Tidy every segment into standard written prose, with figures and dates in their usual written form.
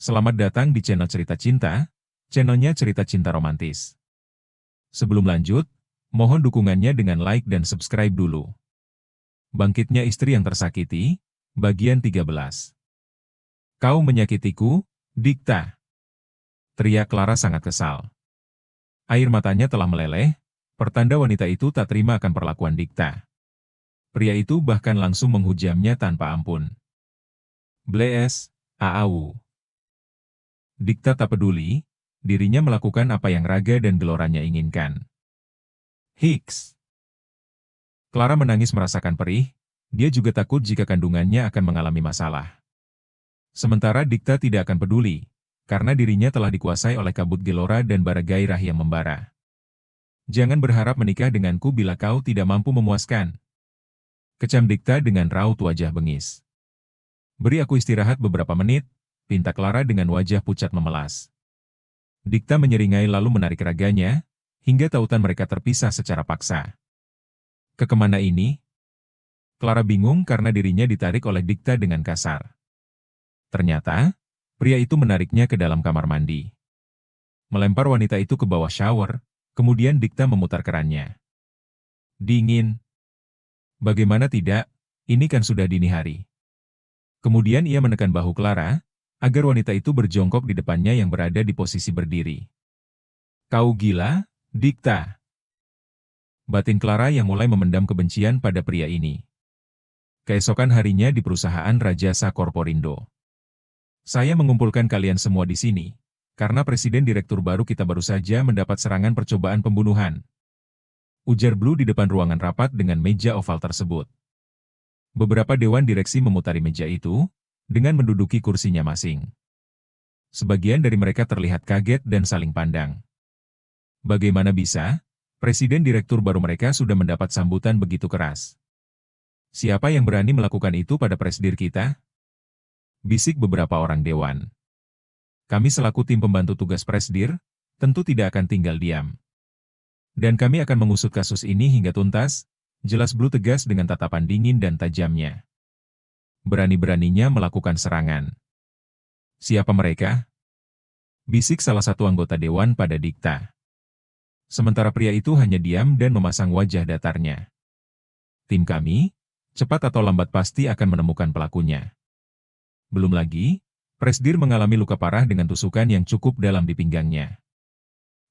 Selamat datang di channel Cerita Cinta, channelnya cerita cinta romantis. Sebelum lanjut, mohon dukungannya dengan like dan subscribe dulu. Bangkitnya istri yang tersakiti, bagian 13. Kau menyakitiku, Dikta. Teriak Clara sangat kesal. Air matanya telah meleleh, pertanda wanita itu tak terima akan perlakuan Dikta. Pria itu bahkan langsung menghujamnya tanpa ampun. Blees, Aawu. Dikta tak peduli, dirinya melakukan apa yang raga dan geloranya inginkan. Hiks. Clara menangis merasakan perih, dia juga takut jika kandungannya akan mengalami masalah. Sementara Dikta tidak akan peduli, karena dirinya telah dikuasai oleh kabut gelora dan bara gairah yang membara. Jangan berharap menikah denganku bila kau tidak mampu memuaskan. Kecam Dikta dengan raut wajah bengis. Beri aku istirahat beberapa menit, pinta Clara dengan wajah pucat memelas. Dikta menyeringai lalu menarik raganya, hingga tautan mereka terpisah secara paksa. Kemana ini? Clara bingung karena dirinya ditarik oleh Dikta dengan kasar. Ternyata, pria itu menariknya ke dalam kamar mandi. Melempar wanita itu ke bawah shower, kemudian Dikta memutar kerannya. Dingin. Bagaimana tidak, ini kan sudah dini hari. Kemudian ia menekan bahu Clara, agar wanita itu berjongkok di depannya yang berada di posisi berdiri. Kau gila, Dikta? Batin Clara yang mulai memendam kebencian pada pria ini. Keesokan harinya di perusahaan Rajasa Corporindo. Saya mengumpulkan kalian semua di sini, karena presiden direktur baru kita baru saja mendapat serangan percobaan pembunuhan. Ujar Blue di depan ruangan rapat dengan meja oval tersebut. Beberapa dewan direksi memutari meja itu, dengan menduduki kursinya masing. Sebagian dari mereka terlihat kaget dan saling pandang. Bagaimana bisa? Presiden direktur baru mereka sudah mendapat sambutan begitu keras. Siapa yang berani melakukan itu pada presidir kita? Bisik beberapa orang dewan. Kami selaku tim pembantu tugas presidir, tentu tidak akan tinggal diam. Dan kami akan mengusut kasus ini hingga tuntas, jelas Blue tegas dengan tatapan dingin dan tajamnya. Berani-beraninya melakukan serangan. Siapa mereka? Bisik salah satu anggota dewan pada Dikta. Sementara pria itu hanya diam dan memasang wajah datarnya. Tim kami, cepat atau lambat pasti akan menemukan pelakunya. Belum lagi, Presdir mengalami luka parah dengan tusukan yang cukup dalam di pinggangnya.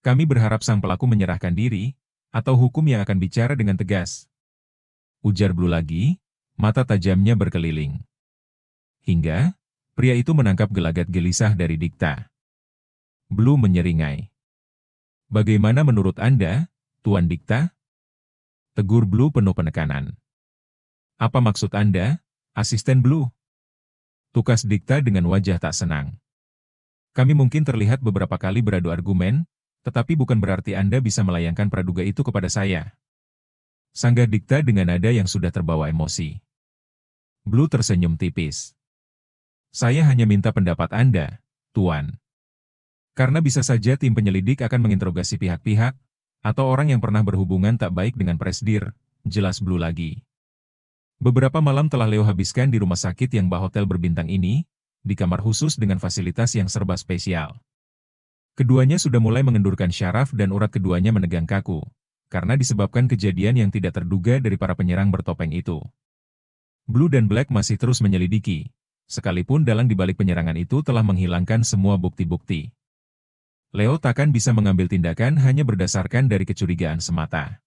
Kami berharap sang pelaku menyerahkan diri, atau hukum yang akan bicara dengan tegas. Ujar Blue lagi, mata tajamnya berkeliling. Hingga, pria itu menangkap gelagat gelisah dari Dikta. Blue menyeringai. Bagaimana menurut Anda, Tuan Dikta? Tegur Blue penuh penekanan. Apa maksud Anda, Asisten Blue? Tukas Dikta dengan wajah tak senang. Kami mungkin terlihat beberapa kali beradu argumen, tetapi bukan berarti Anda bisa melayangkan praduga itu kepada saya. Sanggah Dikta dengan nada yang sudah terbawa emosi. Blue tersenyum tipis. Saya hanya minta pendapat Anda, Tuan. Karena bisa saja tim penyelidik akan menginterogasi pihak-pihak, atau orang yang pernah berhubungan tak baik dengan Presdir, jelas Blue lagi. Beberapa malam telah Leo habiskan di rumah sakit yang hotel berbintang ini, di kamar khusus dengan fasilitas yang serba spesial. Keduanya sudah mulai mengendurkan syaraf dan urat keduanya menegang kaku, karena disebabkan kejadian yang tidak terduga dari para penyerang bertopeng itu. Blue dan Black masih terus menyelidiki, sekalipun dalang di balik penyerangan itu telah menghilangkan semua bukti-bukti. Leo takkan bisa mengambil tindakan hanya berdasarkan dari kecurigaan semata.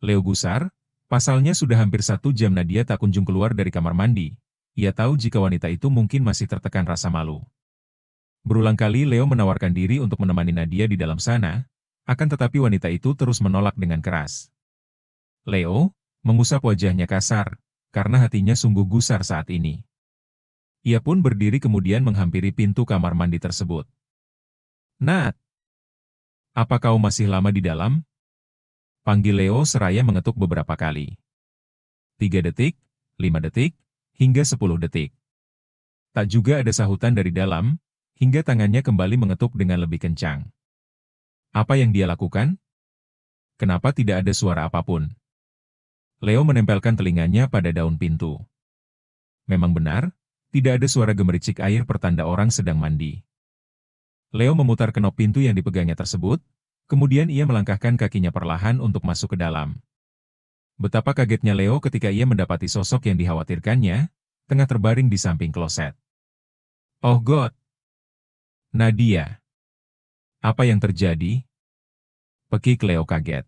Leo gusar, pasalnya sudah hampir 1 jam Nadia tak kunjung keluar dari kamar mandi. Ia tahu jika wanita itu mungkin masih tertekan rasa malu. Berulang kali Leo menawarkan diri untuk menemani Nadia di dalam sana, akan tetapi wanita itu terus menolak dengan keras. Leo mengusap wajahnya kasar, karena hatinya sungguh gusar saat ini. Ia pun berdiri kemudian menghampiri pintu kamar mandi tersebut. Nat, apa kau masih lama di dalam? Panggil Leo seraya mengetuk beberapa kali. 3 detik, 5 detik, hingga 10 detik. Tak juga ada sahutan dari dalam, hingga tangannya kembali mengetuk dengan lebih kencang. Apa yang dia lakukan? Kenapa tidak ada suara apapun? Leo menempelkan telinganya pada daun pintu. Memang benar, Tidak ada suara gemericik air pertanda orang sedang mandi. Leo memutar kenop pintu yang dipegangnya tersebut, kemudian ia melangkahkan kakinya perlahan untuk masuk ke dalam. Betapa kagetnya Leo ketika ia mendapati sosok yang dikhawatirkannya, tengah terbaring di samping kloset. Oh God! Nadia! Apa yang terjadi? Pekik Leo kaget.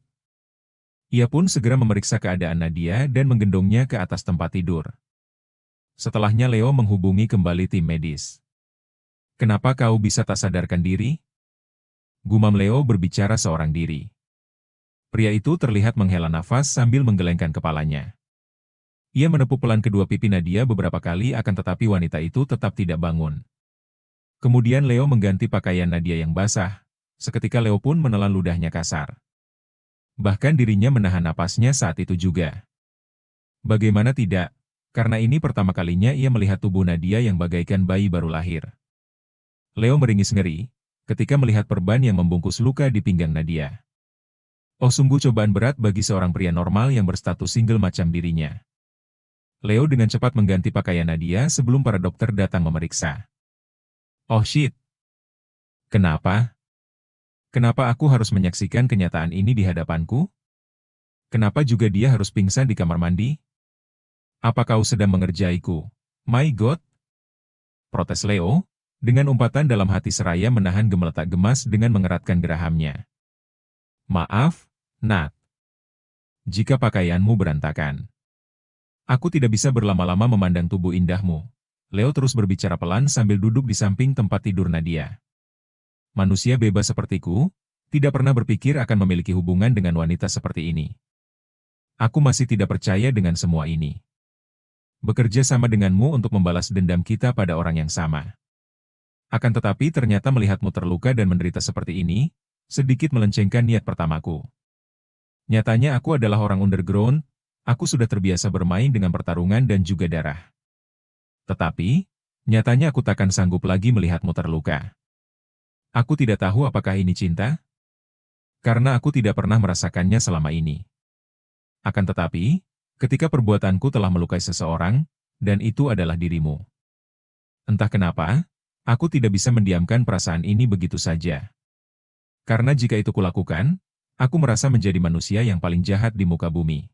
Ia pun segera memeriksa keadaan Nadia dan menggendongnya ke atas tempat tidur. Setelahnya Leo menghubungi kembali tim medis. Kenapa kau bisa tak sadarkan diri? Gumam Leo berbicara seorang diri. Pria itu terlihat menghela nafas sambil menggelengkan kepalanya. Ia menepuk pelan kedua pipi Nadia beberapa kali akan tetapi wanita itu tetap tidak bangun. Kemudian Leo mengganti pakaian Nadia yang basah. Seketika Leo pun menelan ludahnya kasar. Bahkan dirinya menahan napasnya saat itu juga. Bagaimana tidak, karena ini pertama kalinya ia melihat tubuh Nadia yang bagaikan bayi baru lahir. Leo meringis ngeri, ketika melihat perban yang membungkus luka di pinggang Nadia. Oh sungguh cobaan berat bagi seorang pria normal yang berstatus single macam dirinya. Leo dengan cepat mengganti pakaian Nadia sebelum para dokter datang memeriksa. Oh shit! Kenapa? Kenapa aku harus menyaksikan kenyataan ini di hadapanku? Kenapa juga dia harus pingsan di kamar mandi? Apa kau sedang mengerjaiku? My God! Protes Leo, dengan umpatan dalam hati seraya menahan gemeletak gemas dengan mengeratkan gerahamnya. Maaf, Nat. Jika pakaianmu berantakan. Aku tidak bisa berlama-lama memandang tubuh indahmu. Leo terus berbicara pelan sambil duduk di samping tempat tidur Nadia. Manusia bebas sepertiku, tidak pernah berpikir akan memiliki hubungan dengan wanita seperti ini. Aku masih tidak percaya dengan semua ini. Bekerja sama denganmu untuk membalas dendam kita pada orang yang sama. Akan tetapi ternyata melihatmu terluka dan menderita seperti ini, sedikit melencengkan niat pertamaku. Nyatanya aku adalah orang underground, aku sudah terbiasa bermain dengan pertarungan dan juga darah. Tetapi, nyatanya aku takkan sanggup lagi melihatmu terluka. Aku tidak tahu apakah ini cinta? Karena aku tidak pernah merasakannya selama ini. Akan tetapi, ketika perbuatanku telah melukai seseorang, dan itu adalah dirimu. Entah kenapa, aku tidak bisa mendiamkan perasaan ini begitu saja. Karena jika itu kulakukan, aku merasa menjadi manusia yang paling jahat di muka bumi.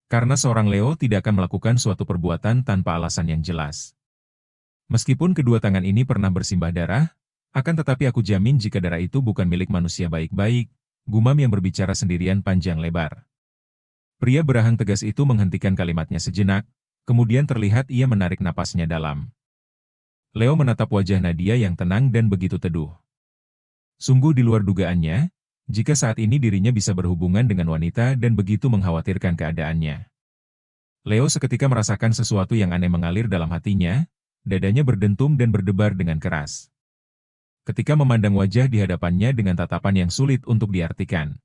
Karena seorang Leo tidak akan melakukan suatu perbuatan tanpa alasan yang jelas. Meskipun kedua tangan ini pernah bersimbah darah, akan tetapi aku jamin jika darah itu bukan milik manusia baik-baik, gumam yang berbicara sendirian panjang lebar. Pria berahang tegas itu menghentikan kalimatnya sejenak, kemudian terlihat ia menarik napasnya dalam. Leo menatap wajah Nadia yang tenang dan begitu teduh. Sungguh di luar dugaannya, jika saat ini dirinya bisa berhubungan dengan wanita dan begitu mengkhawatirkan keadaannya. Leo seketika merasakan sesuatu yang aneh mengalir dalam hatinya, dadanya berdentum dan berdebar dengan keras. Ketika memandang wajah di hadapannya dengan tatapan yang sulit untuk diartikan.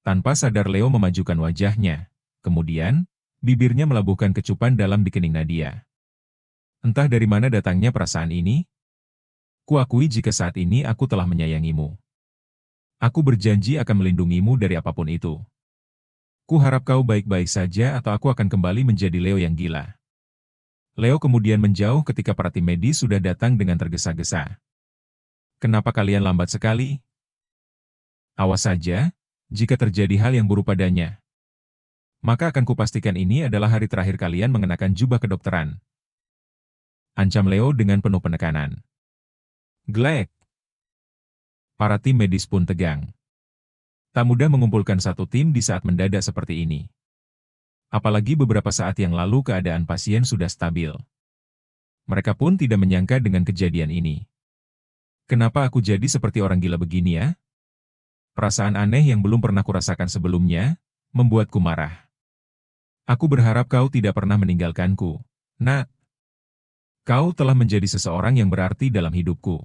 Tanpa sadar Leo memajukan wajahnya, kemudian, bibirnya melabuhkan kecupan dalam di kening Nadia. Entah dari mana datangnya perasaan ini. Kuakui jika saat ini aku telah menyayangimu. Aku berjanji akan melindungimu dari apapun itu. Kuharap kau baik-baik saja atau aku akan kembali menjadi Leo yang gila. Leo kemudian menjauh ketika para tim medis sudah datang dengan tergesa-gesa. Kenapa kalian lambat sekali? Awas saja, jika terjadi hal yang buruk padanya. Maka akan kupastikan ini adalah hari terakhir kalian mengenakan jubah kedokteran. Ancam Leo dengan penuh penekanan. Glek! Para tim medis pun tegang. Tak mudah mengumpulkan satu tim di saat mendadak seperti ini. Apalagi beberapa saat yang lalu keadaan pasien sudah stabil. Mereka pun tidak menyangka dengan kejadian ini. Kenapa aku jadi seperti orang gila begini ya? Perasaan aneh yang belum pernah kurasakan sebelumnya, membuatku marah. Aku berharap kau tidak pernah meninggalkanku, Nat. Kau telah menjadi seseorang yang berarti dalam hidupku.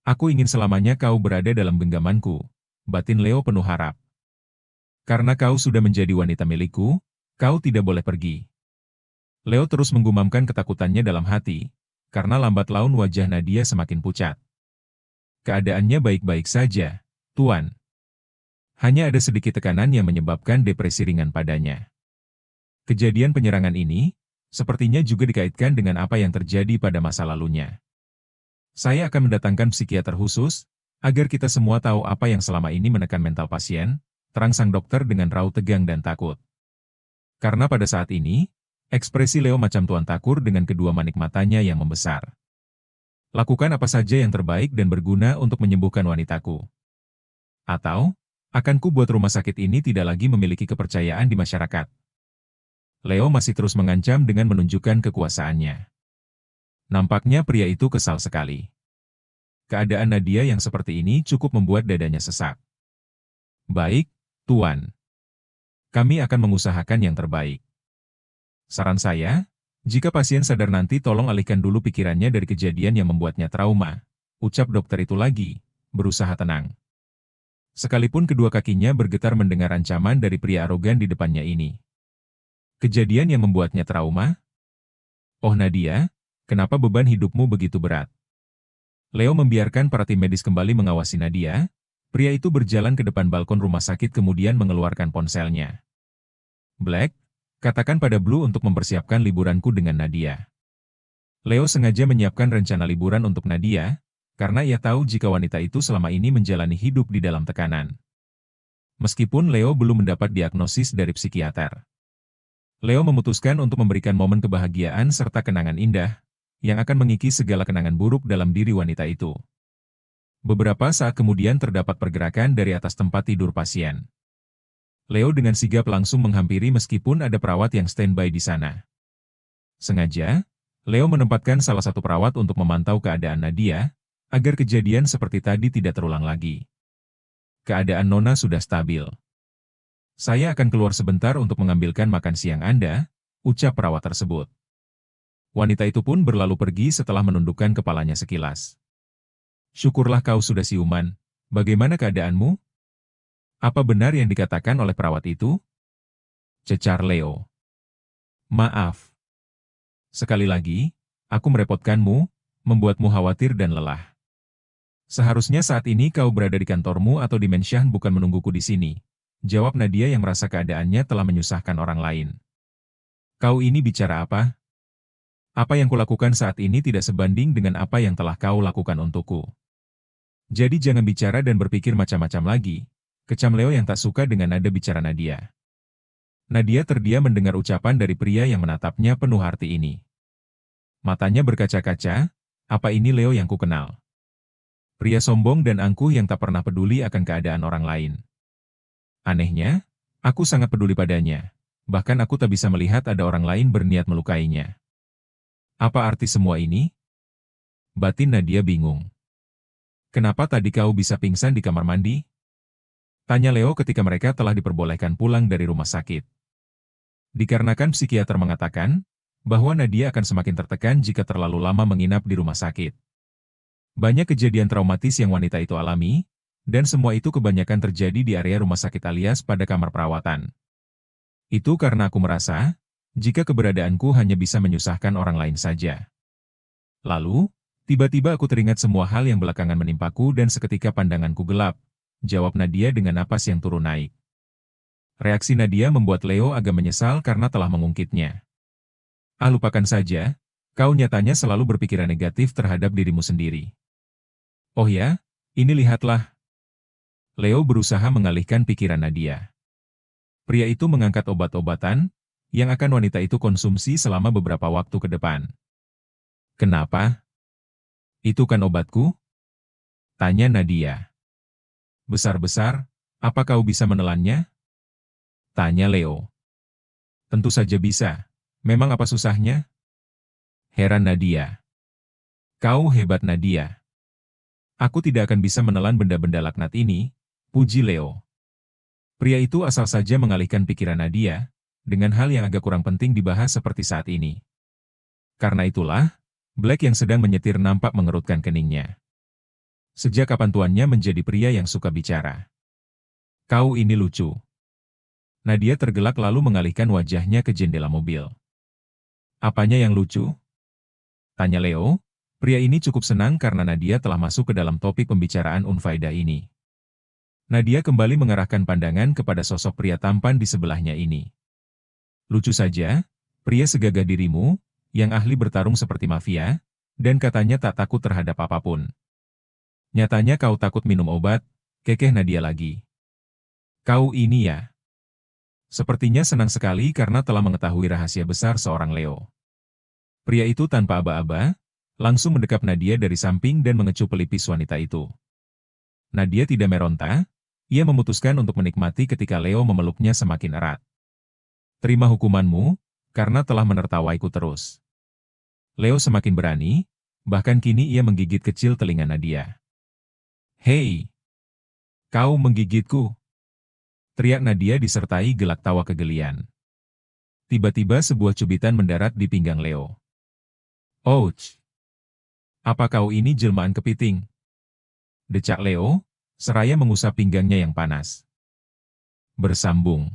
Aku ingin selamanya kau berada dalam genggamanku, batin Leo penuh harap. Karena kau sudah menjadi wanita milikku, kau tidak boleh pergi. Leo terus menggumamkan ketakutannya dalam hati, karena lambat laun wajah Nadia semakin pucat. Keadaannya baik-baik saja, Tuan. Hanya ada sedikit tekanan yang menyebabkan depresi ringan padanya. Kejadian penyerangan ini, Sepertinya juga dikaitkan dengan apa yang terjadi pada masa lalunya. Saya akan mendatangkan psikiater khusus, agar kita semua tahu apa yang selama ini menekan mental pasien, terang sang dokter dengan raut tegang dan takut. Karena pada saat ini, ekspresi Leo macam tuan takur dengan kedua manik matanya yang membesar. Lakukan apa saja yang terbaik dan berguna untuk menyembuhkan wanitaku. Atau, akan ku buat rumah sakit ini tidak lagi memiliki kepercayaan di masyarakat. Leo masih terus mengancam dengan menunjukkan kekuasaannya. Nampaknya pria itu kesal sekali. Keadaan Nadia yang seperti ini cukup membuat dadanya sesak. Baik, Tuan. Kami akan mengusahakan yang terbaik. Saran saya, jika pasien sadar nanti tolong alihkan dulu pikirannya dari kejadian yang membuatnya trauma, ucap dokter itu lagi, berusaha tenang. Sekalipun kedua kakinya bergetar mendengar ancaman dari pria arogan di depannya ini. Kejadian yang membuatnya trauma? Oh Nadia, kenapa beban hidupmu begitu berat? Leo membiarkan para tim medis kembali mengawasi Nadia. Pria itu berjalan ke depan balkon rumah sakit kemudian mengeluarkan ponselnya. Black, katakan pada Blue untuk mempersiapkan liburanku dengan Nadia. Leo sengaja menyiapkan rencana liburan untuk Nadia, karena ia tahu jika wanita itu selama ini menjalani hidup di dalam tekanan. Meskipun Leo belum mendapat diagnosis dari psikiater. Leo memutuskan untuk memberikan momen kebahagiaan serta kenangan indah, yang akan mengikis segala kenangan buruk dalam diri wanita itu. Beberapa saat kemudian terdapat pergerakan dari atas tempat tidur pasien. Leo dengan sigap langsung menghampiri meskipun ada perawat yang standby di sana. Sengaja, Leo menempatkan salah satu perawat untuk memantau keadaan Nadia, agar kejadian seperti tadi tidak terulang lagi. Keadaan Nona sudah stabil. Saya akan keluar sebentar untuk mengambilkan makan siang Anda, ucap perawat tersebut. Wanita itu pun berlalu pergi setelah menundukkan kepalanya sekilas. Syukurlah kau sudah siuman, bagaimana keadaanmu? Apa benar yang dikatakan oleh perawat itu? Cecar Leo. Maaf. Sekali lagi, aku merepotkanmu, membuatmu khawatir dan lelah. Seharusnya saat ini kau berada di kantormu atau di Menshan bukan menungguku di sini. Jawab Nadia yang merasa keadaannya telah menyusahkan orang lain. Kau ini bicara apa? Apa yang kulakukan saat ini tidak sebanding dengan apa yang telah kau lakukan untukku. Jadi jangan bicara dan berpikir macam-macam lagi, kecam Leo yang tak suka dengan nada bicara Nadia. Nadia terdiam mendengar ucapan dari pria yang menatapnya penuh arti ini. Matanya berkaca-kaca, apa ini Leo yang kukenal? Pria sombong dan angkuh yang tak pernah peduli akan keadaan orang lain. Anehnya, aku sangat peduli padanya. Bahkan aku tak bisa melihat ada orang lain berniat melukainya. Apa arti semua ini? Batin Nadia bingung. Kenapa tadi kau bisa pingsan di kamar mandi? Tanya Leo ketika mereka telah diperbolehkan pulang dari rumah sakit. Dikarenakan psikiater mengatakan bahwa Nadia akan semakin tertekan jika terlalu lama menginap di rumah sakit. Banyak kejadian traumatis yang wanita itu alami, dan semua itu kebanyakan terjadi di area rumah sakit alias pada kamar perawatan. Itu karena aku merasa, jika keberadaanku hanya bisa menyusahkan orang lain saja. Lalu, tiba-tiba aku teringat semua hal yang belakangan menimpaku dan seketika pandanganku gelap, jawab Nadia dengan napas yang turun naik. Reaksi Nadia membuat Leo agak menyesal karena telah mengungkitnya. Ah lupakan saja, kau nyatanya selalu berpikiran negatif terhadap dirimu sendiri. Oh ya, ini lihatlah. Leo berusaha mengalihkan pikiran Nadia. Pria itu mengangkat obat-obatan, yang akan wanita itu konsumsi selama beberapa waktu ke depan. Kenapa? Itu kan obatku? Tanya Nadia. Besar-besar, apa kau bisa menelannya? Tanya Leo. Tentu saja bisa. Memang apa susahnya? Heran Nadia. Kau hebat Nadia. Aku tidak akan bisa menelan benda-benda laknat ini, puji Leo. Pria itu asal saja mengalihkan pikiran Nadia, dengan hal yang agak kurang penting dibahas seperti saat ini. Karena itulah, Black yang sedang menyetir nampak mengerutkan keningnya. Sejak kapan tuannya menjadi pria yang suka bicara? Kau ini lucu. Nadia tergelak lalu mengalihkan wajahnya ke jendela mobil. Apanya yang lucu? Tanya Leo. Pria ini cukup senang karena Nadia telah masuk ke dalam topik pembicaraan unfaedah ini. Nadia kembali mengarahkan pandangan kepada sosok pria tampan di sebelahnya ini. Lucu saja, Pria segagah dirimu, yang ahli bertarung seperti mafia, dan katanya tak takut terhadap apapun. Nyatanya kau takut minum obat, kekeh Nadia lagi. Kau ini ya. Sepertinya senang sekali karena telah mengetahui rahasia besar seorang Leo. Pria itu tanpa aba-aba, langsung mendekap Nadia dari samping dan mengecup pelipis wanita itu. Nadia tidak meronta, ia memutuskan untuk menikmati ketika Leo memeluknya semakin erat. Terima hukumanmu, karena telah menertawaiku terus. Leo semakin berani, bahkan kini ia menggigit kecil telinga Nadia. Hei! Kau menggigitku! Teriak Nadia disertai gelak tawa kegelian. Tiba-tiba sebuah cubitan mendarat di pinggang Leo. Ouch! Apa kau ini jelmaan kepiting? Decak Leo, seraya mengusap pinggangnya yang panas. Bersambung.